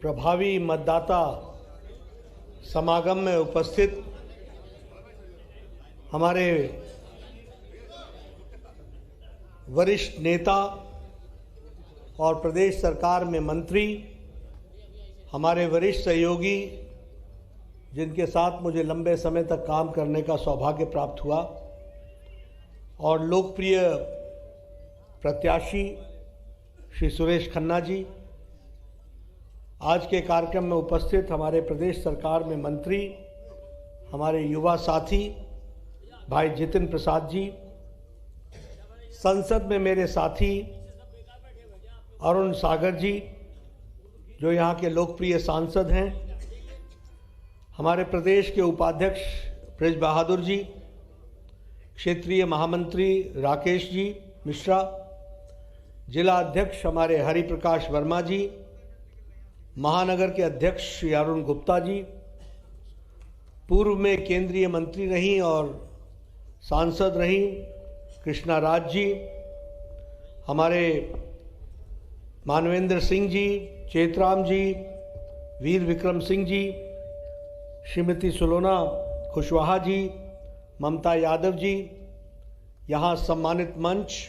प्रभावी मतदाता समागम में उपस्थित हमारे वरिष्ठ नेता और प्रदेश सरकार में मंत्री, हमारे वरिष्ठ सहयोगी जिनके साथ मुझे लंबे समय तक काम करने का सौभाग्य प्राप्त हुआ, और लोकप्रिय प्रत्याशी श्री सुरेश खन्ना जी, आज के कार्यक्रम में उपस्थित हमारे प्रदेश सरकार में मंत्री, हमारे युवा साथी भाई जितिन प्रसाद जी, संसद में मेरे साथी अरुण सागर जी जो यहाँ के लोकप्रिय सांसद हैं, हमारे प्रदेश के उपाध्यक्ष ब्रज बहादुर जी, क्षेत्रीय महामंत्री राकेश जी मिश्रा, जिला अध्यक्ष हमारे हरिप्रकाश वर्मा जी, महानगर के अध्यक्ष श्री अरुण गुप्ता जी, पूर्व में केंद्रीय मंत्री रहीं और सांसद रहीं कृष्णा राज जी, हमारे मानवेंद्र सिंह जी, चेतराम जी, वीर विक्रम सिंह जी, श्रीमती सुलोना खुशवाहा जी, ममता यादव जी, यहाँ सम्मानित मंच,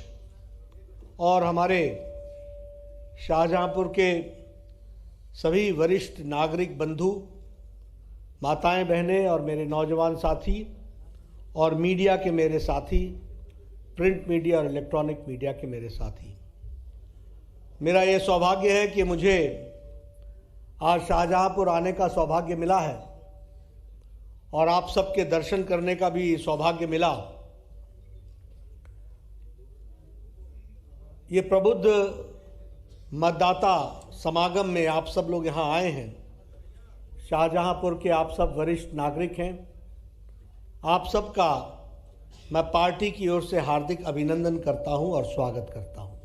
और हमारे शाहजहाँपुर के सभी वरिष्ठ नागरिक बंधु, माताएं बहनें और मेरे नौजवान साथी, और मीडिया के मेरे साथी, प्रिंट मीडिया और इलेक्ट्रॉनिक मीडिया के मेरे साथी। मेरा ये सौभाग्य है कि मुझे आज शाहजहाँपुर आने का सौभाग्य मिला है और आप सबके दर्शन करने का भी सौभाग्य मिला। ये प्रबुद्ध मतदाता समागम में आप सब लोग यहाँ आए हैं। शाहजहाँपुर के आप सब वरिष्ठ नागरिक हैं। आप सबका मैं पार्टी की ओर से हार्दिक अभिनंदन करता हूँ और स्वागत करता हूँ।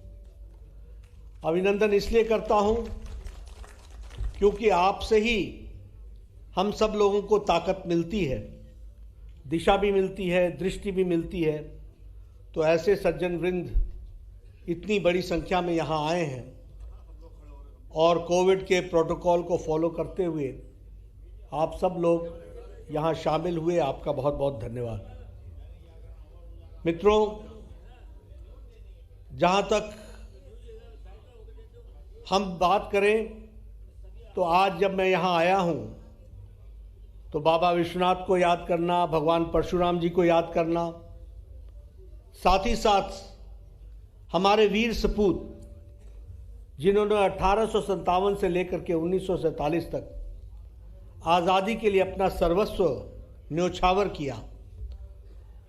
अभिनंदन इसलिए करता हूँ क्योंकि आपसे ही हम सब लोगों को ताकत मिलती है, दिशा भी मिलती है, दृष्टि भी मिलती है। तो ऐसे सज्जन वृंद इतनी बड़ी संख्या में यहाँ आए हैं और कोविड के प्रोटोकॉल को फॉलो करते हुए आप सब लोग यहाँ शामिल हुए, आपका बहुत बहुत धन्यवाद। मित्रों, जहाँ तक हम बात करें तो आज जब मैं यहाँ आया हूँ तो बाबा विश्वनाथ को याद करना, भगवान परशुराम जी को याद करना, साथ ही साथ हमारे वीर सपूत जिन्होंने 1857 से लेकर के 1947 तक आज़ादी के लिए अपना सर्वस्व न्योछावर किया,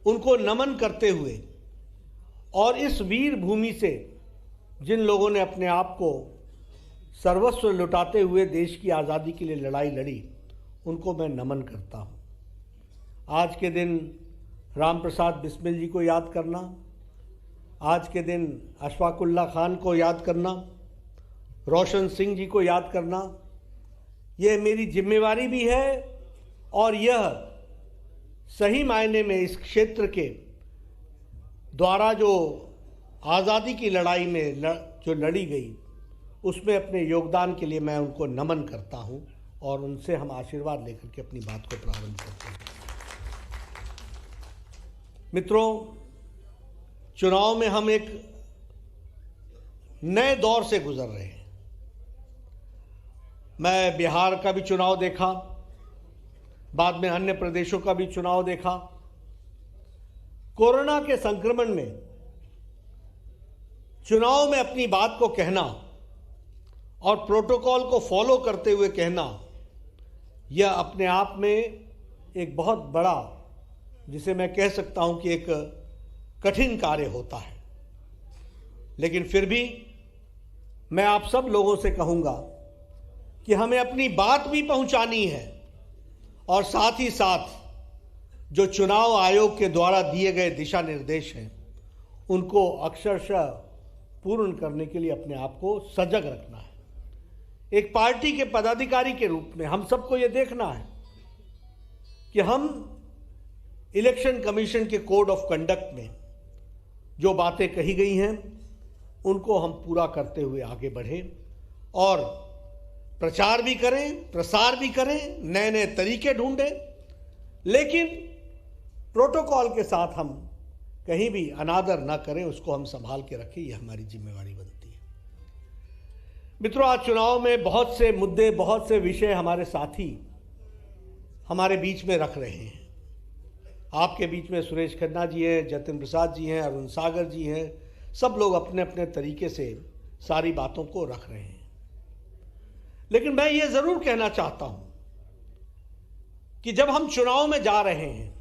उनको नमन करते हुए, और इस वीर भूमि से जिन लोगों ने अपने आप को सर्वस्व लुटाते हुए देश की आज़ादी के लिए लड़ाई लड़ी, उनको मैं नमन करता हूँ। आज के दिन राम प्रसाद बिस्मिल जी को याद करना, आज के दिन अशफाकुल्ला खान को याद करना, रोशन सिंह जी को याद करना, यह मेरी जिम्मेवारी भी है और यह सही मायने में इस क्षेत्र के द्वारा जो आज़ादी की लड़ाई में जो लड़ी गई, उसमें अपने योगदान के लिए मैं उनको नमन करता हूं और उनसे हम आशीर्वाद लेकर के अपनी बात को प्रारंभ करते हैं। मित्रों, चुनाव में हम एक नए दौर से गुजर रहे हैं। मैं बिहार का भी चुनाव देखा, बाद में अन्य प्रदेशों का भी चुनाव देखा। कोरोना के संक्रमण में चुनाव में अपनी बात को कहना और प्रोटोकॉल को फॉलो करते हुए कहना, यह अपने आप में एक बहुत बड़ा, जिसे मैं कह सकता हूं कि एक कठिन कार्य होता है। लेकिन फिर भी मैं आप सब लोगों से कहूंगा कि हमें अपनी बात भी पहुंचानी है और साथ ही साथ जो चुनाव आयोग के द्वारा दिए गए दिशा निर्देश हैं उनको अक्षरशः पूर्ण करने के लिए अपने आप को सजग रखना है। एक पार्टी के पदाधिकारी के रूप में हम सबको ये देखना है कि हम इलेक्शन कमीशन के कोड ऑफ कंडक्ट में जो बातें कही गई हैं उनको हम पूरा करते हुए आगे बढ़े और प्रचार भी करें, प्रसार भी करें, नए नए तरीके ढूंढें, लेकिन प्रोटोकॉल के साथ हम कहीं भी अनादर ना करें, उसको हम संभाल के रखें। ये हमारी जिम्मेवारी बनती है। मित्रों, आज चुनाव में बहुत से मुद्दे, बहुत से विषय हमारे साथी हमारे बीच में रख रहे हैं। आपके बीच में सुरेश खन्ना जी हैं, जतिन प्रसाद जी हैं, अरुण सागर जी हैं, सब लोग अपने अपने तरीके से सारी बातों को रख रहे हैं। लेकिन मैं ये जरूर कहना चाहता हूं कि जब हम चुनाव में जा रहे हैं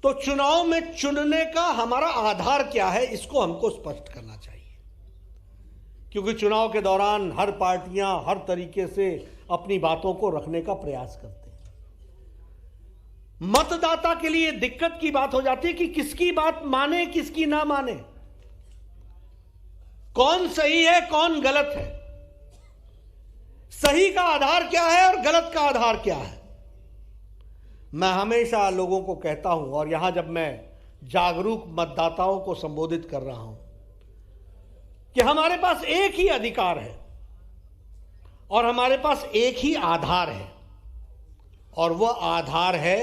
तो चुनाव में चुनने का हमारा आधार क्या है, इसको हमको स्पष्ट करना चाहिए। क्योंकि चुनाव के दौरान हर पार्टियां हर तरीके से अपनी बातों को रखने का प्रयास करते हैं। मतदाता के लिए दिक्कत की बात हो जाती है कि किसकी बात माने, किसकी ना माने, कौन सही है, कौन गलत है, सही का आधार क्या है और गलत का आधार क्या है। मैं हमेशा लोगों को कहता हूं, और यहां जब मैं जागरूक मतदाताओं को संबोधित कर रहा हूं, कि हमारे पास एक ही अधिकार है और हमारे पास एक ही आधार है, और वह आधार है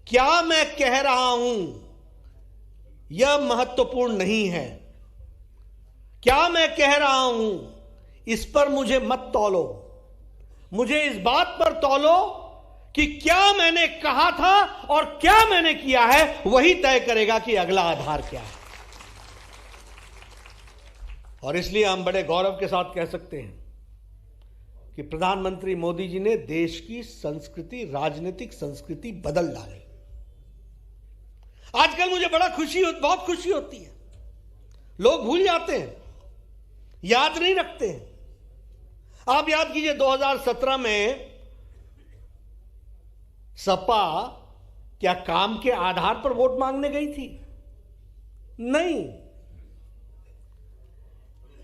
क्या मैं कह रहा हूं यह महत्वपूर्ण नहीं है, क्या मैं कह रहा हूं इस पर मुझे मत तौलो, मुझे इस बात पर तौलो कि क्या मैंने कहा था और क्या मैंने किया है, वही तय करेगा कि अगला आधार क्या है। और इसलिए हम बड़े गौरव के साथ कह सकते हैं कि प्रधानमंत्री मोदी जी ने देश की संस्कृति, राजनीतिक संस्कृति बदल डाली। आजकल मुझे बहुत खुशी होती है। लोग भूल जाते हैं, याद नहीं रखते हैं। आप याद कीजिए 2017 में सपा क्या काम के आधार पर वोट मांगने गई थी? नहीं।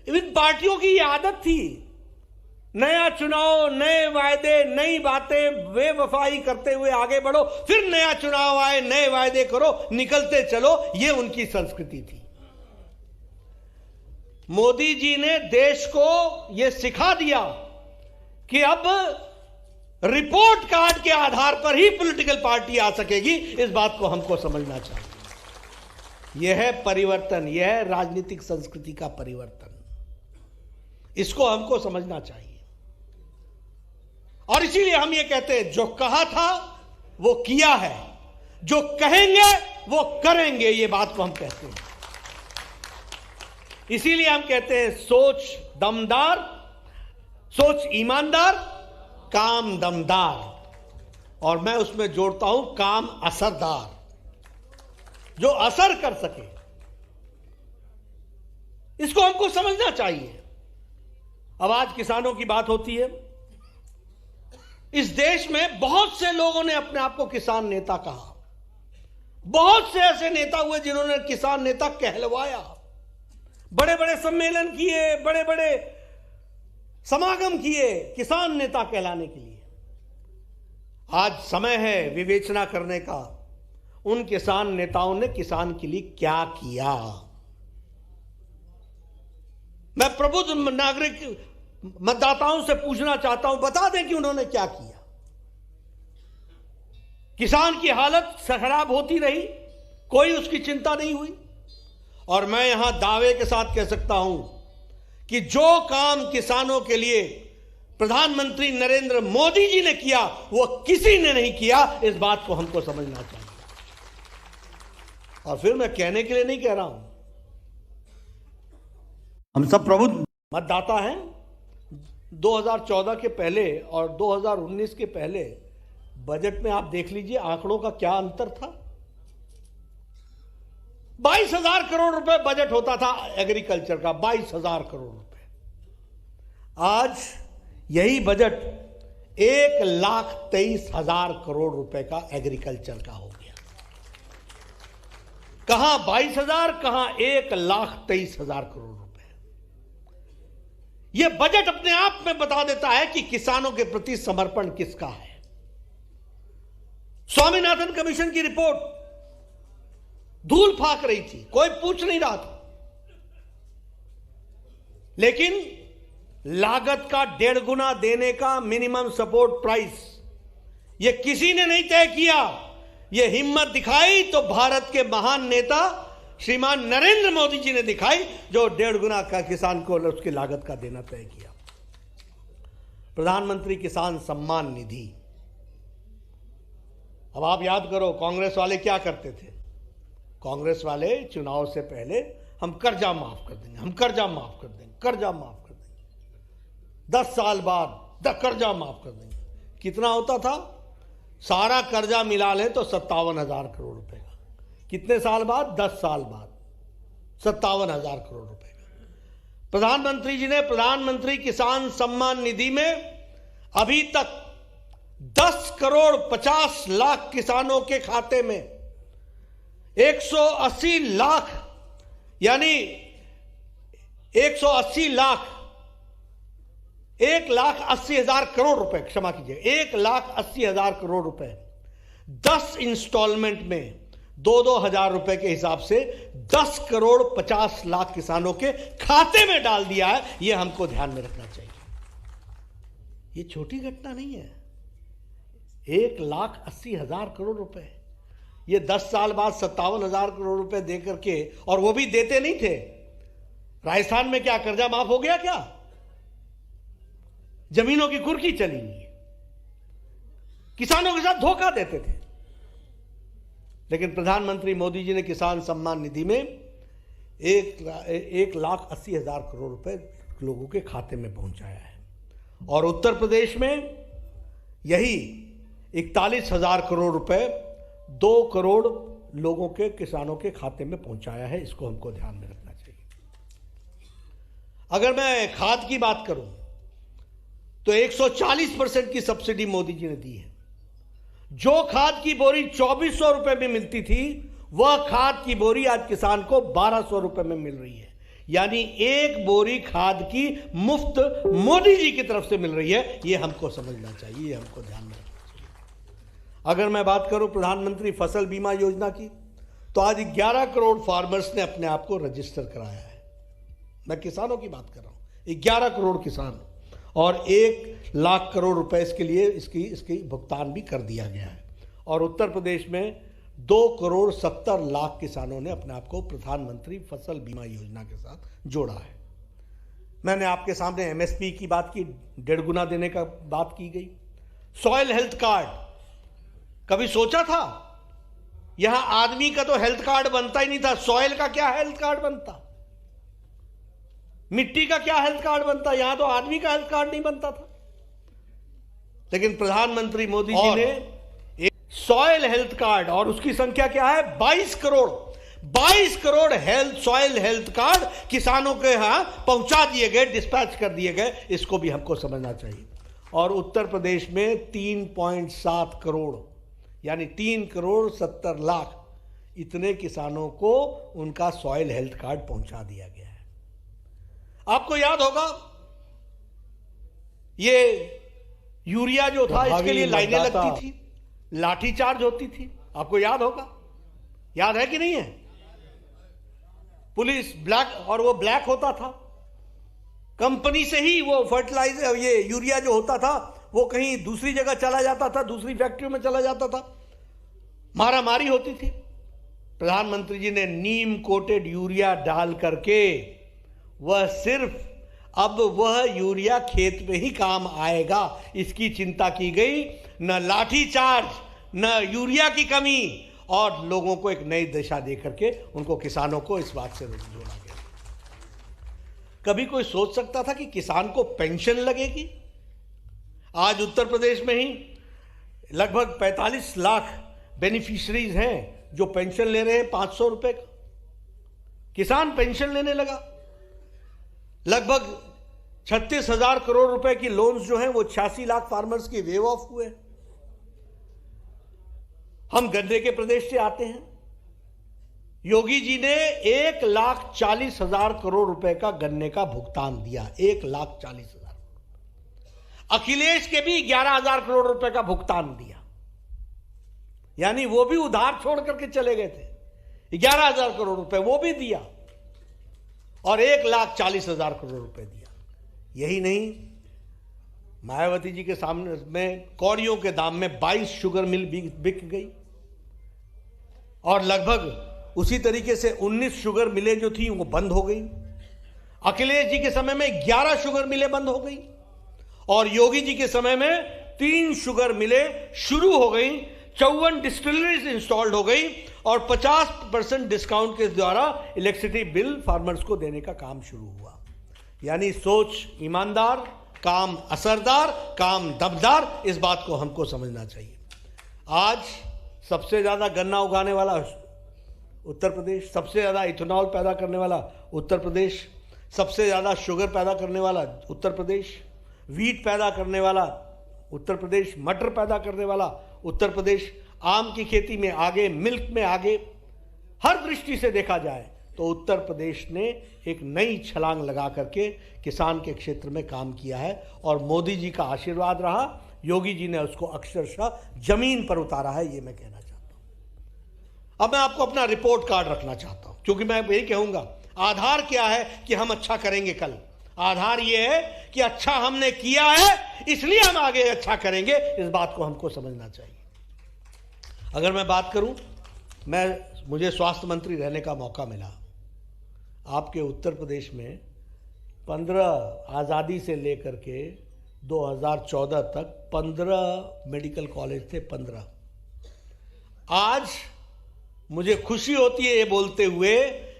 इन पार्टियों की यह आदत थी, नया चुनाव, नए वायदे, नई बातें, बेवफाई करते हुए आगे बढ़ो, फिर नया चुनाव आए, नए वायदे करो, निकलते चलो। यह उनकी संस्कृति थी। मोदी जी ने देश को यह सिखा दिया कि अब रिपोर्ट कार्ड के आधार पर ही पॉलिटिकल पार्टी आ सकेगी। इस बात को हमको समझना चाहिए। यह है परिवर्तन, यह है राजनीतिक संस्कृति का परिवर्तन। इसको हमको समझना चाहिए। और इसीलिए हम ये कहते हैं, जो कहा था वो किया है, जो कहेंगे वो करेंगे, ये बात को हम कहते हैं। इसीलिए हम कहते हैं, सोच दमदार, सोच ईमानदार, काम दमदार, और मैं उसमें जोड़ता हूं काम असरदार, जो असर कर सके। इसको हमको समझना चाहिए। अब आज किसानों की बात होती है। इस देश में बहुत से लोगों ने अपने आप को किसान नेता कहा। बहुत से ऐसे नेता हुए जिन्होंने किसान नेता कहलवाया, बड़े बड़े सम्मेलन किए, बड़े बड़े समागम किए किसान नेता कहलाने के लिए। आज समय है विवेचना करने का, उन किसान नेताओं ने किसान के लिए क्या किया। मैं प्रबुद्ध नागरिक मतदाताओं से पूछना चाहता हूं, बता दें कि उन्होंने क्या किया। किसान की हालत खराब होती रही, कोई उसकी चिंता नहीं हुई। और मैं यहां दावे के साथ कह सकता हूं कि जो काम किसानों के लिए प्रधानमंत्री नरेंद्र मोदी जी ने किया, वो किसी ने नहीं किया। इस बात को हमको समझना चाहिए। और फिर मैं कहने के लिए नहीं कह रहा हूं, हम सब प्रबुद्ध मतदाता हैं। 2014 के पहले और 2019 के पहले बजट में आप देख लीजिए आंकड़ों का क्या अंतर था। 22,000 करोड़ रुपए बजट होता था एग्रीकल्चर का, 22,000 करोड़ रुपए। आज यही बजट 1,23,000 करोड़ रुपए का एग्रीकल्चर का हो गया। कहां 22,000, कहां 1,23,000 करोड़ रुपए। यह बजट अपने आप में बता देता है कि किसानों के प्रति समर्पण किसका है। स्वामीनाथन कमीशन की रिपोर्ट धूल फाक रही थी, कोई पूछ नहीं रहा था, लेकिन लागत का 1.5 गुना देने का मिनिमम सपोर्ट प्राइस, ये किसी ने नहीं तय किया। ये हिम्मत दिखाई तो भारत के महान नेता श्रीमान नरेंद्र मोदी जी ने दिखाई, जो 1.5 गुना का किसान को उसकी लागत का देना तय किया। प्रधानमंत्री किसान सम्मान निधि। अब आप याद करो, कांग्रेस वाले क्या करते थे? कांग्रेस वाले चुनाव से पहले हम कर्जा माफ कर देंगे, हम कर्जा माफ कर देंगे, कर्जा माफ कर देंगे। 10 साल बाद कर्जा माफ कर देंगे। कितना होता था? सारा कर्जा मिला लें तो 57,000 करोड़ रुपए का। कितने साल बाद? 10 साल बाद 57,000 करोड़ रुपए का। प्रधानमंत्री जी ने प्रधानमंत्री किसान सम्मान निधि में अभी तक 10 करोड़ 50 लाख किसानों के खाते में 180 लाख, यानी 180 लाख, 1,80,000 करोड़ रुपए, क्षमा कीजिए, 1,80,000 करोड़ रुपए 10 इंस्टॉलमेंट में 2-2 हजार रुपए के हिसाब से 10 करोड़ 50 लाख किसानों के खाते में डाल दिया है। यह हमको ध्यान में रखना चाहिए। यह छोटी घटना नहीं है। 1,80,000 करोड़ रुपए, ये 10 साल बाद 57,000 करोड़ रुपए देकर के, और वो भी देते नहीं थे। राजस्थान में क्या कर्जा माफ हो गया? क्या जमीनों की कुर्की चली हुई है। किसानों के साथ धोखा देते थे। लेकिन प्रधानमंत्री मोदी जी ने किसान सम्मान निधि में 1,80,000 करोड़ रुपए लोगों के खाते में पहुंचाया है। और उत्तर प्रदेश में यही 41,000 करोड़ रुपए 2 करोड़ लोगों के, किसानों के खाते में पहुंचाया है। इसको हमको ध्यान में रखना चाहिए। अगर मैं खाद की बात करूं तो 140% की सब्सिडी मोदी जी ने दी है। जो खाद की बोरी 2400 रुपए में मिलती थी, वह खाद की बोरी आज किसान को 1200 रुपए में मिल रही है। यानी एक बोरी खाद की मुफ्त मोदी जी की तरफ से मिल रही है। यह हमको समझना चाहिए, यह हमको ध्यान में रखना चाहिए। अगर मैं बात करूं प्रधानमंत्री फसल बीमा योजना की, तो आज 11 करोड़ फार्मर्स ने अपने आप को रजिस्टर कराया है। मैं किसानों की बात कर रहा हूं, 11 करोड़ किसान, और 1 लाख करोड़ रुपए इसके लिए इसकी भुगतान भी कर दिया गया है। और उत्तर प्रदेश में 2 करोड़ 70 लाख किसानों ने अपने आप को प्रधानमंत्री फसल बीमा योजना के साथ जोड़ा है। मैंने आपके सामने एमएसपी की बात की, 1.5 गुना देने का बात की गई। सॉइल हेल्थ कार्ड, कभी सोचा था? यहां आदमी का तो हेल्थ कार्ड बनता ही नहीं था, सॉइल का क्या हेल्थ कार्ड बनता, मिट्टी का क्या हेल्थ कार्ड बनता? यहां तो आदमी का हेल्थ कार्ड नहीं बनता था। लेकिन प्रधानमंत्री मोदी जी ने एक सॉइल हेल्थ कार्ड, और उसकी संख्या क्या है? 22 करोड़ सॉइल हेल्थ कार्ड किसानों के यहां पहुंचा दिए गए, डिस्पैच कर दिए गए। इसको भी हमको समझना चाहिए। और उत्तर प्रदेश में 3.7 करोड़, यानी 3 करोड़ 70 लाख इतने किसानों को उनका सॉइल हेल्थ कार्ड पहुंचा दिया गया है। आपको याद होगा, ये यूरिया जो था, इसके लिए लाइनें लगती थी, लाठीचार्ज होती थी। आपको याद होगा, याद है कि नहीं है? पुलिस ब्लैक, और वो ब्लैक होता था। कंपनी से ही वो फर्टिलाइजर, ये यूरिया जो होता था, वो कहीं दूसरी जगह चला जाता था, दूसरी फैक्ट्रियों में चला जाता था, मारामारी होती थी। प्रधानमंत्री जी ने नीम कोटेड यूरिया डाल करके, वह सिर्फ अब वह यूरिया खेत में ही काम आएगा, इसकी चिंता की गई। न लाठीचार्ज, न यूरिया की कमी, और लोगों को एक नई दिशा दे करके उनको, किसानों को इस बात से जोड़ा गया। कभी कोई सोच सकता था कि किसान को पेंशन लगेगी? आज उत्तर प्रदेश में ही लगभग 45 लाख बेनिफिशरीज हैं जो पेंशन ले रहे हैं 500 रुपए का। किसान पेंशन लेने लगा। लगभग 36,000 करोड़ रुपए की लोन्स जो हैं वो 86 लाख फार्मर्स की वेव ऑफ हुए। हम गन्ने के प्रदेश से आते हैं। योगी जी ने 1,40,000 करोड़ रुपए का गन्ने का भुगतान दिया, 1,40,000। अखिलेश के भी 11,000 करोड़ रुपए का भुगतान दिया, यानी वो भी उधार छोड़ करके चले गए थे। 11,000 करोड़ रुपए वो भी दिया, और 1,40,000 करोड़ रुपए दिया। यही नहीं, मायावती जी के सामने में कौड़ियों के दाम में 22 शुगर मिल बिक गई और लगभग उसी तरीके से 19 शुगर मिलें जो थी वो बंद हो गई। अखिलेश जी के समय में 11 शुगर मिलें बंद हो गई और योगी जी के समय में 3 शुगर मिलें शुरू हो गई, 54 डिस्टिलरीज इंस्टॉल्ड हो गई और 50% डिस्काउंट के द्वारा इलेक्ट्रिसिटी बिल फार्मर्स को देने का काम शुरू हुआ। यानी सोच ईमानदार, काम असरदार, काम दमदार, इस बात को हमको समझना चाहिए। आज सबसे ज्यादा गन्ना उगाने वाला उत्तर प्रदेश, सबसे ज्यादा इथेनॉल पैदा करने वाला उत्तर प्रदेश, सबसे ज्यादा शुगर पैदा करने वाला उत्तर प्रदेश, वीट पैदा करने वाला उत्तर प्रदेश, मटर पैदा करने वाला उत्तर प्रदेश, आम की खेती में आगे, मिल्क में आगे, हर दृष्टि से देखा जाए तो उत्तर प्रदेश ने एक नई छलांग लगा करके किसान के क्षेत्र में काम किया है और मोदी जी का आशीर्वाद रहा, योगी जी ने उसको अक्षरशः जमीन पर उतारा है, ये मैं कहना चाहता हूं। अब मैं आपको अपना रिपोर्ट कार्ड रखना चाहता हूं, क्योंकि मैं यही कहूंगा आधार क्या है कि हम अच्छा करेंगे कल। आधार यह है कि अच्छा हमने किया है इसलिए हम आगे अच्छा करेंगे, इस बात को हमको समझना चाहिए। अगर मैं बात करूं, मुझे स्वास्थ्य मंत्री रहने का मौका मिला। आपके उत्तर प्रदेश में 15 आज़ादी से लेकर के 2014 तक 15 मेडिकल कॉलेज थे, 15। आज मुझे खुशी होती है ये बोलते हुए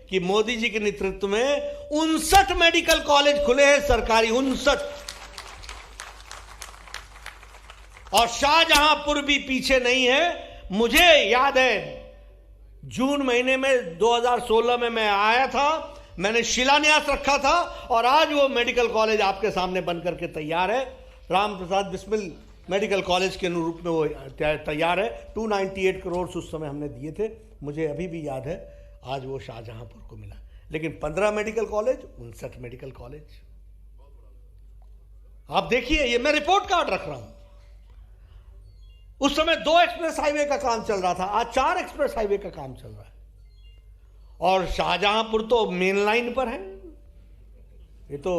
कि मोदी जी के नेतृत्व में 59 मेडिकल कॉलेज खुले हैं सरकारी, 59। और शाहजहांपुर भी पीछे नहीं है। मुझे याद है जून महीने में 2016 में मैं आया था, मैंने शिलान्यास रखा था और आज वो मेडिकल कॉलेज आपके सामने बनकर के तैयार है। राम प्रसाद बिस्मिल मेडिकल कॉलेज के अनुरूप में वो तैयार है। 298 करोड़ उस समय हमने दिए थे, मुझे अभी भी याद है। आज वो शाहजहांपुर को मिला, लेकिन 15 मेडिकल कॉलेज, 59 मेडिकल कॉलेज। आप देखिए, ये मैं रिपोर्ट कार्ड रख रहा हूं। उस समय 2 एक्सप्रेस हाईवे का काम चल रहा था, आज 4 एक्सप्रेस हाईवे का काम चल रहा है और शाहजहांपुर तो मेन लाइन पर है। ये तो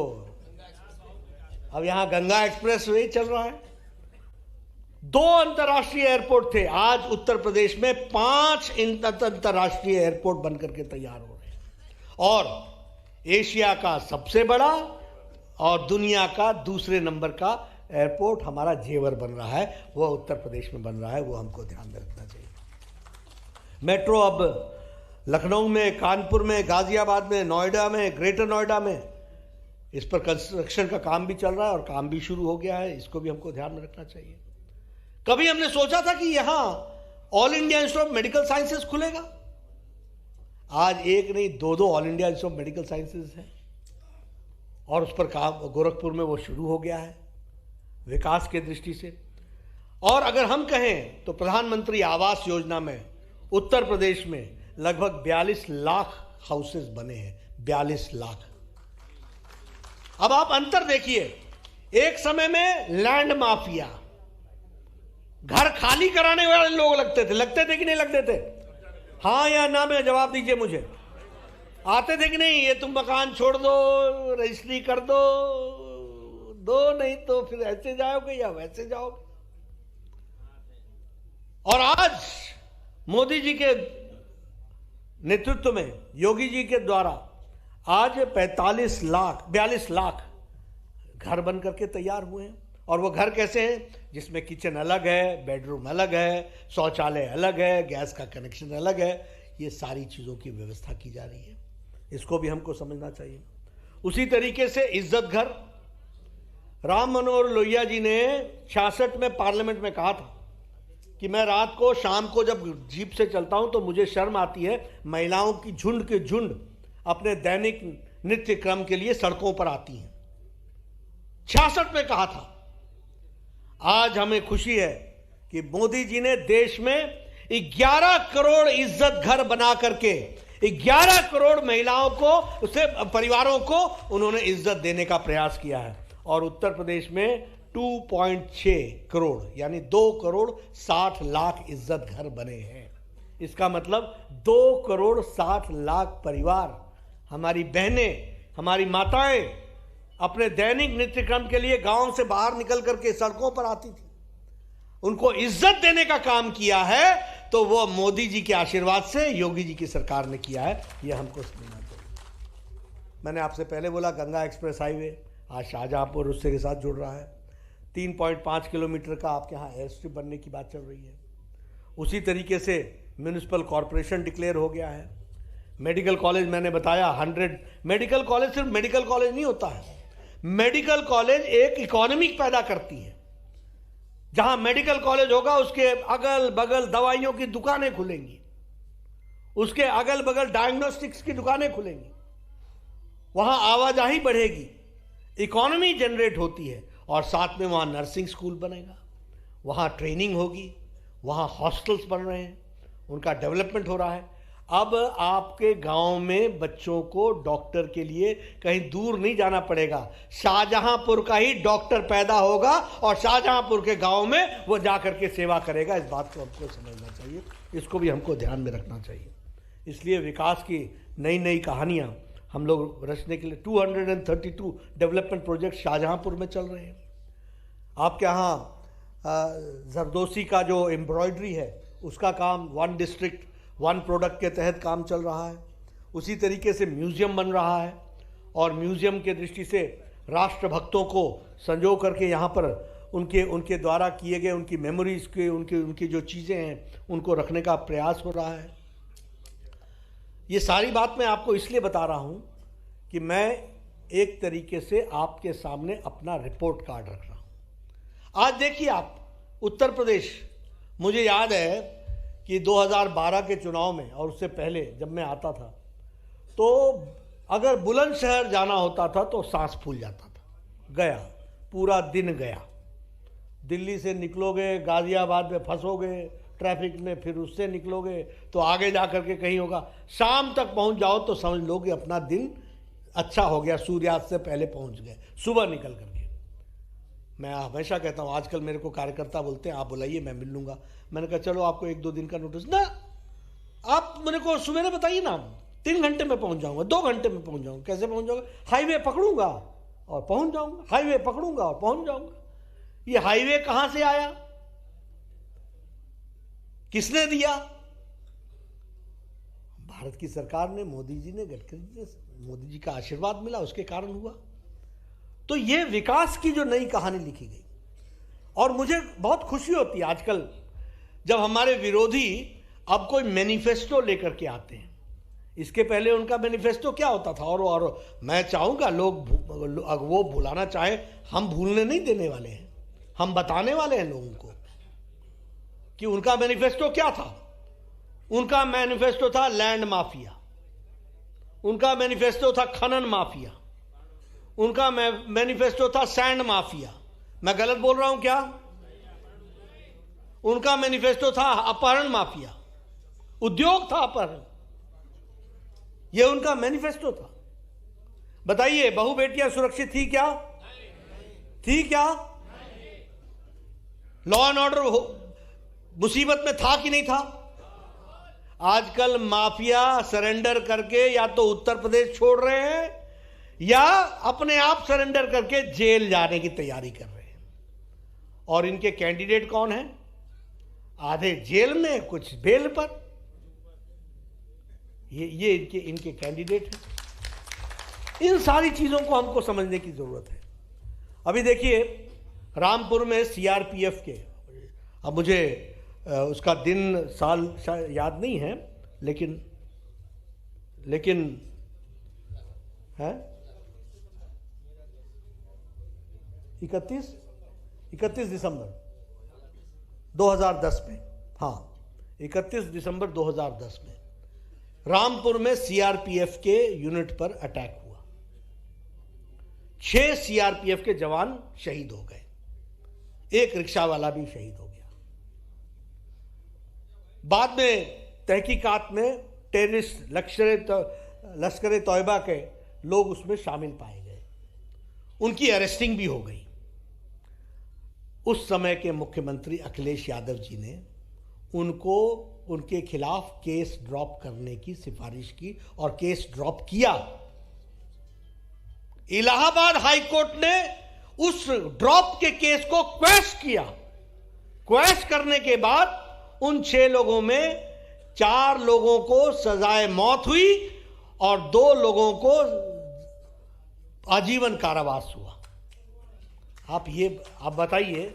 अब यहां गंगा एक्सप्रेस वे चल रहा है। 2 अंतर्राष्ट्रीय एयरपोर्ट थे, आज उत्तर प्रदेश में 5 अंतर्राष्ट्रीय एयरपोर्ट बनकर के तैयार हो रहे हैं और एशिया का सबसे बड़ा और दुनिया का दूसरे नंबर का एयरपोर्ट हमारा जेवर बन रहा है, वो उत्तर प्रदेश में बन रहा है, वो हमको ध्यान में रखना चाहिए। मेट्रो अब लखनऊ में, कानपुर में, गाजियाबाद में, नोएडा में, ग्रेटर नोएडा में इस पर कंस्ट्रक्शन का काम भी चल रहा है और काम भी शुरू हो गया है, इसको भी हमको ध्यान में रखना चाहिए। कभी हमने सोचा था कि यहां all India institute of medical sciences खुलेगा? आज एक नहीं 2 all India institute of medical sciences हैं और उस पर काम गोरखपुर में वो शुरू हो गया है विकास के दृष्टि से। और अगर हम कहें तो प्रधानमंत्री आवास योजना में उत्तर प्रदेश में लगभग 42 लाख हाउसेस बने हैं, 42 लाख। अब आप अंतर देखिए, एक समय में लैंड माफिया, घर खाली कराने वाले लोग लगते थे कि नहीं लगते थे? हाँ या ना में जवाब दीजिए मुझे। आते थे कि नहीं? ये तुम मकान छोड़ दो, रजिस्ट्री कर दो, नहीं तो फिर ऐसे जाओगे या वैसे जाओगे। और आज मोदी जी के नेतृत्व में, योगी जी के द्वारा आज 42 लाख घर बन करके तैयार हुए हैं। और वो घर कैसे हैं? जिसमें किचन अलग है, बेडरूम अलग है, शौचालय अलग है, गैस का कनेक्शन अलग है, ये सारी चीज़ों की व्यवस्था की जा रही है, इसको भी हमको समझना चाहिए। उसी तरीके से इज्जत घर, राम मनोहर लोहिया जी ने 66 में पार्लियामेंट में कहा था कि मैं रात को, शाम को जब जीप से चलता हूं तो मुझे शर्म आती है, महिलाओं की झुंड के झुंड अपने दैनिक नित्य क्रम के लिए सड़कों पर आती हैं। 66 में कहा था। आज हमें खुशी है कि मोदी जी ने देश में 11 करोड़ इज्जत घर बना करके 11 करोड़ महिलाओं को, उसे परिवारों को उन्होंने इज्जत देने का प्रयास किया है। और उत्तर प्रदेश में 2.6 करोड़ यानी 2 करोड़ 60 लाख इज्जत घर बने हैं। इसका मतलब 2 करोड़ 60 लाख परिवार, हमारी बहनें, हमारी माताएं अपने दैनिक नित्यक्रम के लिए गांव से बाहर निकल करके सड़कों पर आती थी, उनको इज्जत देने का काम किया है, तो वो मोदी जी के आशीर्वाद से योगी जी की सरकार ने किया है। ये हमको समझना चाहिए। मैंने आपसे पहले बोला गंगा एक्सप्रेस हाईवे आज शाहजहांपुर उससे के साथ जुड़ रहा है। 3.5 किलोमीटर का आपके यहाँ एयर स्ट्रिप बनने की बात चल रही है। उसी तरीके से म्यूनिसिपल कॉरपोरेशन डिक्लेयर हो गया है। मेडिकल कॉलेज मैंने बताया 100 मेडिकल कॉलेज सिर्फ मेडिकल कॉलेज नहीं होता है। मेडिकल कॉलेज एक इकोनॉमी पैदा करती है। जहां मेडिकल कॉलेज होगा उसके अगल बगल दवाइयों की दुकानें खुलेंगी, उसके अगल बगल डायग्नोस्टिक्स की दुकानें खुलेंगी, वहां आवाजाही बढ़ेगी, इकोनॉमी जनरेट होती है, और साथ में वहां नर्सिंग स्कूल बनेगा, वहां ट्रेनिंग होगी, वहां हॉस्टल्स बन रहे हैं, उनका डेवलपमेंट हो रहा है। अब आपके गांव में बच्चों को डॉक्टर के लिए कहीं दूर नहीं जाना पड़ेगा, शाहजहांपुर का ही डॉक्टर पैदा होगा और शाहजहांपुर के गांव में वो जाकर के सेवा करेगा। इस बात को हमको समझना चाहिए, इसको भी हमको ध्यान में रखना चाहिए। इसलिए विकास की नई नई कहानियां हम लोग रचने के लिए 232 डेवलपमेंट प्रोजेक्ट शाहजहांपुर में चल रहे हैं। आपके यहाँ जरदोसी का जो एम्ब्रॉयडरी है उसका काम 1 डिस्ट्रिक्ट 1 प्रोडक्ट के तहत काम चल रहा है। उसी तरीके से म्यूज़ियम बन रहा है, और म्यूज़ियम के दृष्टि से राष्ट्रभक्तों को संजो करके यहाँ पर उनके द्वारा किए गए उनकी मेमोरीज के उनकी जो चीज़ें हैं उनको रखने का प्रयास हो रहा है। ये सारी बात मैं आपको इसलिए बता रहा हूँ कि मैं एक तरीके से आपके सामने अपना रिपोर्ट कार्ड रख रहा हूँ। आज देखिए आप उत्तर प्रदेश, मुझे याद है कि 2012 के चुनाव में और उससे पहले जब मैं आता था तो अगर बुलंदशहर जाना होता था तो सांस फूल जाता था, गया पूरा दिन गया। दिल्ली से निकलोगे गाजियाबाद में फंसोगे ट्रैफिक में, फिर उससे निकलोगे तो आगे जा कर के कहीं होगा, शाम तक पहुंच जाओ तो समझ लो कि अपना दिन अच्छा हो गया, सूर्यास्त से पहले पहुंच गए सुबह निकल करके। मैं हमेशा कहता हूँ, आजकल मेरे को कार्यकर्ता बोलते हैं आप बुलाइए मैं मिल लूँगा। मैंने कहा चलो आपको 1-2 दिन का नोटिस ना, आप मेरे को सुबह बताइए ना, 3 घंटे में पहुँच जाऊँगा, 2 घंटे में पहुँच जाऊँगा। कैसे पहुँच जाऊँगा? हाईवे पकड़ूंगा और पहुँच जाऊँगा, हाईवे पकड़ूंगा और पहुँच जाऊँगा। ये हाईवे कहाँ से आया, किसने दिया? भारत की सरकार ने, मोदी जी ने, गडकरी जी ने, मोदी जी का आशीर्वाद मिला, उसके कारण हुआ। तो ये विकास की जो नई कहानी लिखी गई, और मुझे बहुत खुशी होती है आजकल जब हमारे विरोधी अब कोई मैनिफेस्टो लेकर के आते हैं। इसके पहले उनका मैनिफेस्टो क्या होता था, और मैं चाहूँगा लोग वो भुलाना चाहे, हम भूलने नहीं देने वाले हैं, हम बताने वाले हैं लोगों को कि उनका मैनिफेस्टो क्या था। उनका मैनिफेस्टो था लैंड माफिया, उनका मैनिफेस्टो था खनन माफिया, उनका मैनिफेस्टो था सैंड माफिया। मैं गलत बोल रहा हूं क्या? उनका मैनिफेस्टो था अपहरण माफिया, उद्योग था अपहरण, यह उनका मैनिफेस्टो था। बताइए बहु बेटियां सुरक्षित थी क्या? थी क्या? लॉ एंड ऑर्डर मुसीबत में था कि नहीं था? आजकल माफिया सरेंडर करके या तो उत्तर प्रदेश छोड़ रहे हैं या अपने आप सरेंडर करके जेल जाने की तैयारी कर रहे हैं। और इनके कैंडिडेट कौन हैं? आधे जेल में, कुछ बेल पर। ये इनके कैंडिडेट हैं। इन सारी चीजों को हमको समझने की जरूरत है। अभी देखिए रामपुर में सीआरपीएफ के, अब मुझे उसका दिन साल याद नहीं है, लेकिन है 31 दिसंबर 2010 में, हाँ 31 दिसंबर 2010 में रामपुर में सीआरपीएफ के यूनिट पर अटैक हुआ। 6 सीआरपीएफ के जवान शहीद हो गए, एक रिक्शा वाला भी शहीद हो गया। बाद में तहकीकात में टेररिस्ट लश्कर तौयबा के लोग उसमें शामिल पाए गए, उनकी अरेस्टिंग भी हो गई। उस समय के मुख्यमंत्री अखिलेश यादव जी ने उनको उनके खिलाफ केस ड्रॉप करने की सिफारिश की और केस ड्रॉप किया। इलाहाबाद हाई कोर्ट ने उस ड्रॉप के केस को क्वैश किया। क्वैश करने के बाद उन 6 लोगों में 4 लोगों को सजाए मौत हुई और 2 लोगों को आजीवन कारावास हुआ। आप बताइए,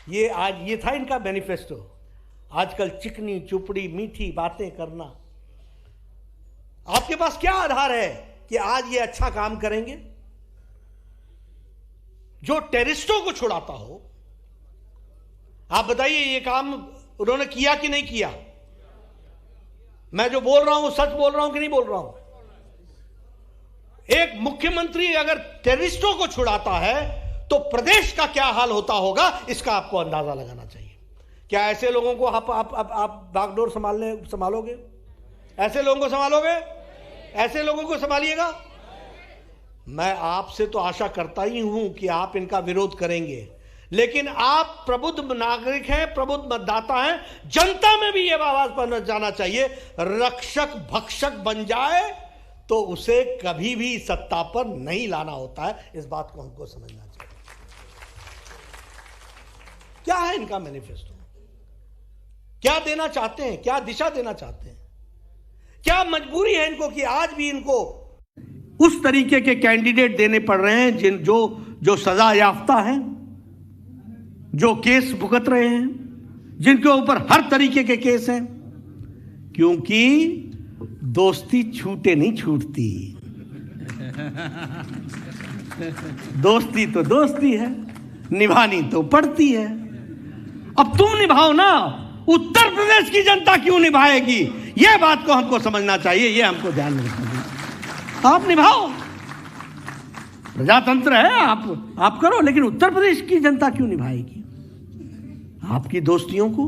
ये था इनका मैनिफेस्टो। आजकल चिकनी चुपड़ी मीठी बातें करना, आपके पास क्या आधार है कि आज ये अच्छा काम करेंगे? जो टेररिस्टों को छुड़ाता हो, आप बताइए ये काम उन्होंने किया कि नहीं किया? मैं जो बोल रहा हूं सच बोल रहा हूं कि नहीं बोल रहा हूं? एक मुख्यमंत्री अगर टेररिस्टों को छुड़ाता है तो प्रदेश का क्या हाल होता होगा, इसका आपको अंदाजा लगाना चाहिए। क्या ऐसे लोगों को आप बागडोर संभालोगे? ऐसे लोगों को संभालोगे? ऐसे लोगों को संभालिएगा? मैं आपसे तो आशा करता ही हूं कि आप इनका विरोध करेंगे, लेकिन आप प्रबुद्ध नागरिक हैं, प्रबुद्ध मतदाता हैं। जनता में भी यह आवाज पर जाना चाहिए, रक्षक भक्षक बन जाए तो उसे कभी भी सत्ता पर नहीं लाना होता है। इस बात को हमको समझना चाहिए। क्या है इनका मैनिफेस्टो? क्या देना चाहते हैं? क्या दिशा देना चाहते हैं? क्या मजबूरी है इनको कि आज भी इनको उस तरीके के कैंडिडेट देने पड़ रहे हैं जो सजा याफ्ता हैं, जो केस भुगत रहे हैं, जिनके ऊपर हर तरीके के केस हैं? क्योंकि दोस्ती छूटे नहीं छूटती। दोस्ती तो दोस्ती है, निभानी तो पड़ती है। अब तुम निभाओ ना, उत्तर प्रदेश की जनता क्यों निभाएगी? यह बात को हमको समझना चाहिए, यह हमको ध्यान में रखना चाहिए। आप निभाओ, प्रजातंत्र है, आप करो, लेकिन उत्तर प्रदेश की जनता क्यों निभाएगी आपकी दोस्तियों को?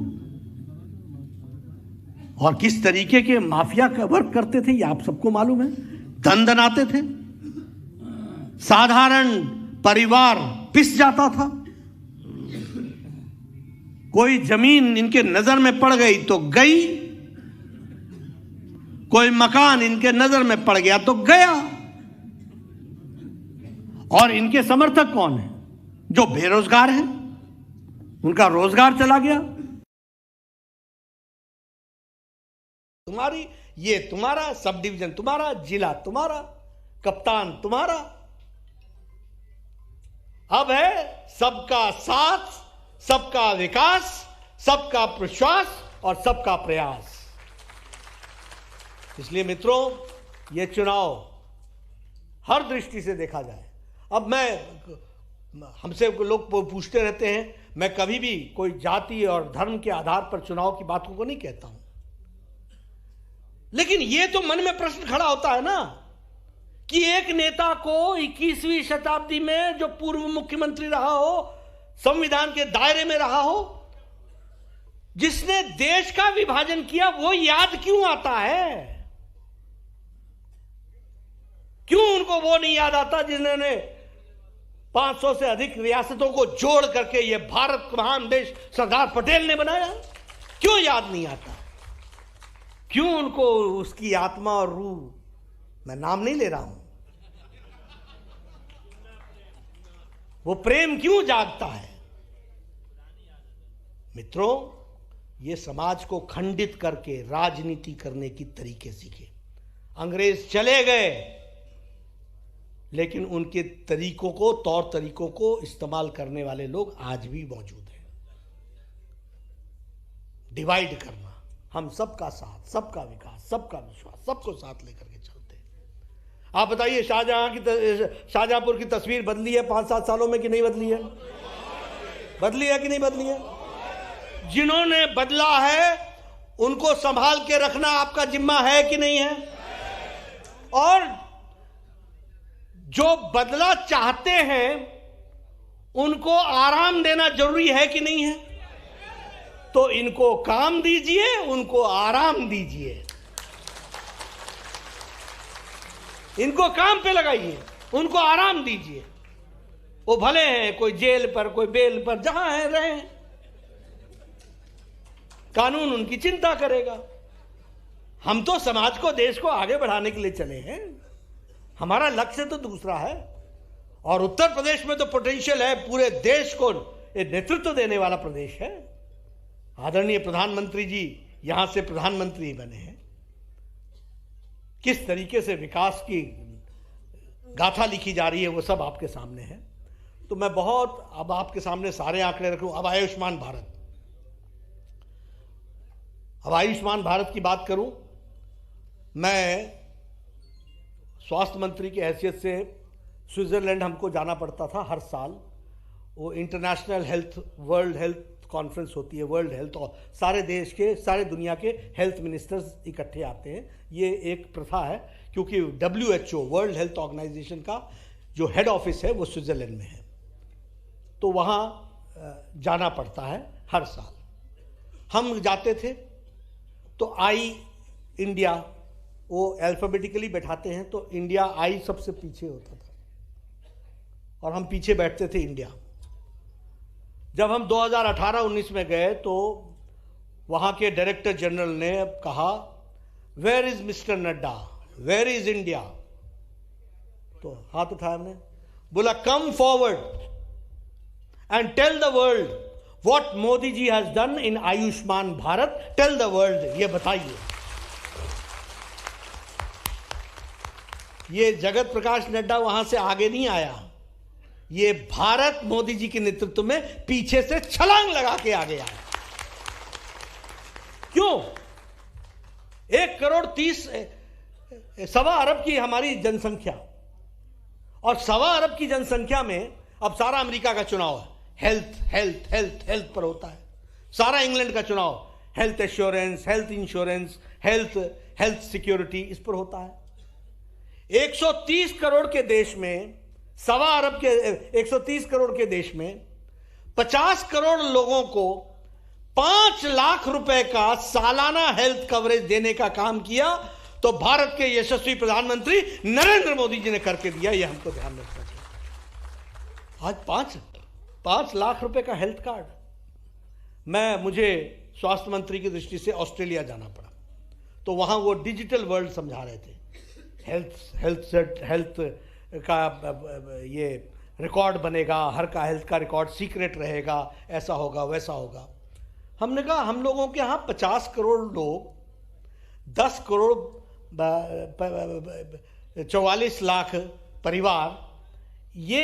और किस तरीके के माफिया का वर्क करते थे ये आप सबको मालूम है। धन दनाते थे, साधारण परिवार पिस जाता था। कोई जमीन इनके नजर में पड़ गई तो गई, कोई मकान इनके नजर में पड़ गया तो गया। और इनके समर्थक कौन है? जो बेरोजगार हैं, उनका रोजगार चला गया। तुम्हारा सब डिवीजन तुम्हारा, जिला तुम्हारा, कप्तान तुम्हारा। अब है सबका साथ, सबका विकास, सबका विश्वास और सबका प्रयास। इसलिए मित्रों, यह चुनाव हर दृष्टि से देखा जाए। अब हमसे लोग पूछते रहते हैं, मैं कभी भी कोई जाति और धर्म के आधार पर चुनाव की बातों को नहीं कहता हूं, लेकिन यह तो मन में प्रश्न खड़ा होता है ना कि एक नेता को 21वीं शताब्दी में जो पूर्व मुख्यमंत्री रहा हो, संविधान के दायरे में रहा हो, जिसने देश का विभाजन किया, वो याद क्यों आता है? क्यों उनको वो नहीं याद आता जिन्होंने 500 से अधिक रियासतों को जोड़ करके ये भारत महान देश सरदार पटेल ने बनाया? क्यों याद नहीं आता? क्यों उनको उसकी आत्मा और रूह, मैं नाम नहीं ले रहा हूं, वो प्रेम क्यों जागता है? मित्रों, ये समाज को खंडित करके राजनीति करने की तरीके सीखे। अंग्रेज चले गए, लेकिन उनके तरीकों को, तौर तरीकों को इस्तेमाल करने वाले लोग आज भी मौजूद हैं। डिवाइड करना, हम सबका साथ, सबका विकास, सबका विश्वास, सबको साथ लेकर के चलते हैं। आप बताइए, शाहजहांपुर की तस्वीर बदली है 5-7 सालों में कि नहीं बदली है? बदली है कि नहीं बदली है? जिन्होंने बदला है उनको संभाल के रखना आपका जिम्मा है कि नहीं है? और जो बदला चाहते हैं उनको आराम देना जरूरी है कि नहीं है? तो इनको काम दीजिए, उनको आराम दीजिए, इनको काम पे लगाइए, उनको आराम दीजिए। वो भले हैं कोई जेल पर, कोई बेल पर, जहां है रहे, कानून उनकी चिंता करेगा। हम तो समाज को, देश को आगे बढ़ाने के लिए चले हैं। हमारा लक्ष्य तो दूसरा है। और उत्तर प्रदेश में तो पोटेंशियल है, पूरे देश को नेतृत्व देने वाला प्रदेश है। आदरणीय प्रधानमंत्री जी यहां से प्रधानमंत्री बने हैं। किस तरीके से विकास की गाथा लिखी जा रही है वो सब आपके सामने है। तो मैं अब आपके सामने सारे आंकड़े रखूं। अब आयुष्मान भारत की बात करूं। मैं स्वास्थ्य मंत्री की हैसियत से स्विट्जरलैंड हमको जाना पड़ता था हर साल। वो इंटरनेशनल वर्ल्ड हेल्थ कॉन्फ्रेंस होती है, वर्ल्ड हेल्थ, और सारे देश के, सारे दुनिया के हेल्थ मिनिस्टर्स इकट्ठे आते हैं। ये एक प्रथा है क्योंकि WHO वर्ल्ड हेल्थ ऑर्गेनाइजेशन का जो हेड ऑफिस है वो स्विट्जरलैंड में है, तो वहाँ जाना पड़ता है हर साल। हम जाते थे तो इंडिया वो अल्फाबेटिकली बैठाते हैं, तो इंडिया सबसे पीछे होता था और हम पीछे बैठते थे इंडिया। जब हम 2018-19 में गए तो वहाँ के डायरेक्टर जनरल ने कहा, where is mister Nadda, where is India? तो हाथ उठाया हमने, बोला come forward and tell the world what Modi ji has done in Ayushman Bharat. Tell the world, ये बताइए। ये जगत प्रकाश नड्डा वहां से आगे नहीं आया, ये भारत मोदी जी के नेतृत्व में पीछे से छलांग लगा के आगे आया। क्यों? 1.30 अरब की हमारी जनसंख्या, और 1.25 अरब की जनसंख्या में अब सारा अमेरिका का चुनाव है, हेल्थ पर होता है। सारा इंग्लैंड का चुनाव health assurance, health insurance, health security, इस पर होता है। 130 करोड़ के देश में, 1.25 अरब के 130 करोड़ के देश में 50 करोड़ लोगों को 5 लाख रुपए का सालाना हेल्थ कवरेज देने का काम किया तो भारत के यशस्वी प्रधानमंत्री नरेंद्र मोदी जी ने करके दिया। यह हमको ध्यान रखना चाहिए। आज 5 लाख रुपए का हेल्थ कार्ड। मुझे स्वास्थ्य मंत्री की दृष्टि से ऑस्ट्रेलिया जाना पड़ा, तो वहां वो डिजिटल वर्ल्ड समझा रहे थे। हेल्थ का ये रिकॉर्ड बनेगा, हर का हेल्थ का रिकॉर्ड सीक्रेट रहेगा, ऐसा होगा वैसा होगा। हमने कहा हम लोगों के यहाँ 50 करोड़ लोग, 10 करोड़ 44 लाख परिवार, ये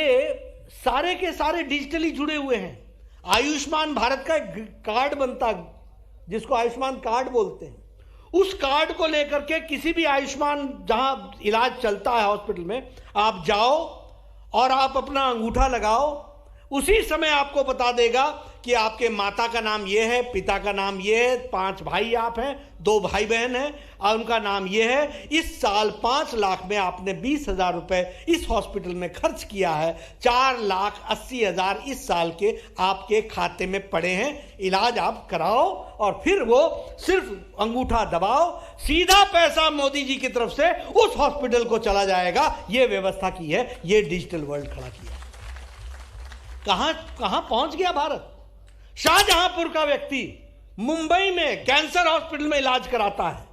सारे के सारे डिजिटली जुड़े हुए हैं। आयुष्मान भारत का एक कार्ड बनता, जिसको आयुष्मान कार्ड बोलते हैं, उस कार्ड को लेकर के किसी भी आयुष्मान, जहां इलाज चलता है हॉस्पिटल में, आप जाओ और आप अपना अंगूठा लगाओ, उसी समय आपको बता देगा कि आपके माता का नाम ये है, पिता का नाम ये है, 5 भाई आप हैं, 2 भाई बहन हैं और उनका नाम ये है। इस साल 5 लाख में आपने 20,000 रुपए इस हॉस्पिटल में खर्च किया है, 4,80,000 इस साल के आपके खाते में पड़े हैं। इलाज आप कराओ और फिर वो सिर्फ अंगूठा दबाओ, सीधा पैसा मोदी जी की तरफ से उस हॉस्पिटल को चला जाएगा। ये व्यवस्था की है, ये डिजिटल वर्ल्ड खड़ा किया। कहां पहुंच गया भारत? शाहजहांपुर का व्यक्ति मुंबई में कैंसर हॉस्पिटल में इलाज कराता है,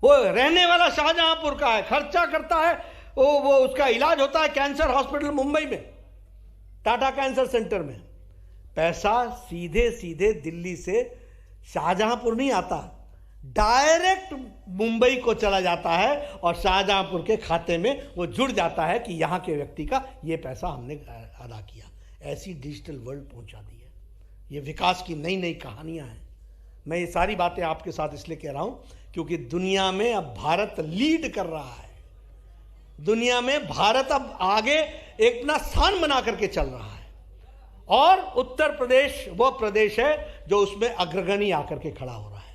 वो रहने वाला शाहजहांपुर का है, खर्चा करता है, वो उसका इलाज होता है कैंसर हॉस्पिटल मुंबई में, टाटा कैंसर सेंटर में। पैसा सीधे सीधे दिल्ली से शाहजहांपुर नहीं आता, डायरेक्ट मुंबई को चला जाता है और शाहजहांपुर के खाते में वो जुड़ जाता है कि यहां के व्यक्ति का ये पैसा हमने अदा किया। ऐसी डिजिटल वर्ल्ड पहुंचा दी है। ये विकास की नई नई कहानियां हैं। मैं ये सारी बातें आपके साथ इसलिए कह रहा हूं क्योंकि दुनिया में अब भारत लीड कर रहा है। दुनिया में भारत अब आगे एक अपना स्थान बना करके चल रहा है और उत्तर प्रदेश वो प्रदेश है जो उसमें अग्रगणी आकर के खड़ा हो रहा है।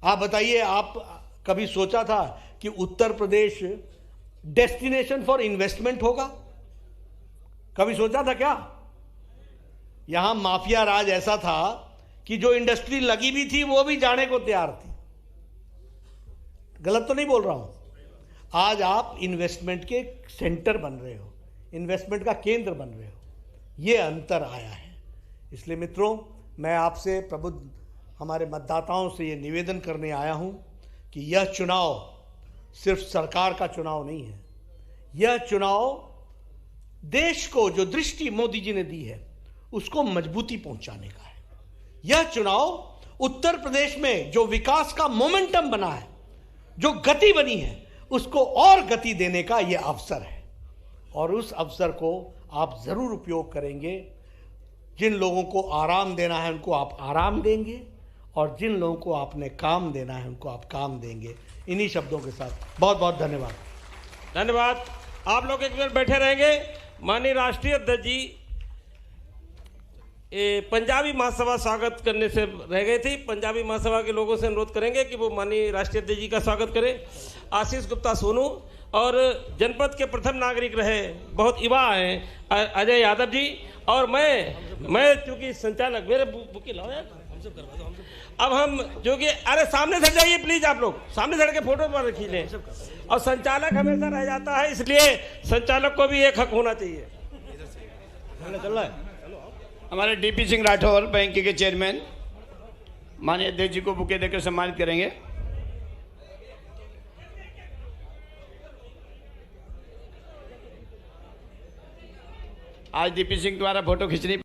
आप बताइए, आप कभी सोचा था कि Uttar Pradesh destination for investment होगा? कभी सोचा था क्या? यहां माफिया राज ऐसा था कि जो इंडस्ट्री लगी भी थी वो भी जाने को तैयार थी। गलत तो नहीं बोल रहा हूं? आज आप इन्वेस्टमेंट के सेंटर बन रहे हो, इन्वेस्टमेंट का केंद्र बन रहे हो। ये अंतर आया है। इसलिए मित्रों, मैं आपसे प्रबुद्ध हमारे मतदाताओं से ये निवेदन करने आया हूं कि यह चुनाव सिर्फ सरकार का चुनाव नहीं है, यह चुनाव देश को जो दृष्टि मोदी जी ने दी है उसको मजबूती पहुंचाने का है। यह चुनाव उत्तर प्रदेश में जो विकास का मोमेंटम बना है, जो गति बनी है, उसको और गति देने का यह अवसर है और उस अवसर को आप जरूर उपयोग करेंगे। जिन लोगों को आराम देना है उनको आप आराम देंगे और जिन लोगों को आपने काम देना है उनको आप काम देंगे। इन्हीं शब्दों के साथ बहुत बहुत धन्यवाद। धन्यवाद। आप लोग एक मिनट बैठे रहेंगे। माननीय राष्ट्रीय अध्यक्ष जी पंजाबी महासभा स्वागत करने से रह गए थे। पंजाबी महासभा के लोगों से अनुरोध करेंगे कि वो माननीय राष्ट्रीय अध्यक्ष जी का स्वागत करें। आशीष गुप्ता सोनू और जनपद के प्रथम नागरिक रहे, बहुत युवा हैं, अजय यादव जी। और मैं चूंकि संचालक, मेरे बुके लाओ यार, अब हम जो कि अरे सामने से जाइए प्लीज, आप लोग सामने से के फोटो पर खींच लें। और संचालक हमेशा रह जाता है, इसलिए संचालक को भी एक हक होना चाहिए। चल रहा है। हमारे डीपी सिंह राठौर बैंक के चेयरमैन माननीय अध्यक्ष जी को बुके देकर सम्मानित करेंगे। आज डीपी सिंह द्वारा फोटो खींचनी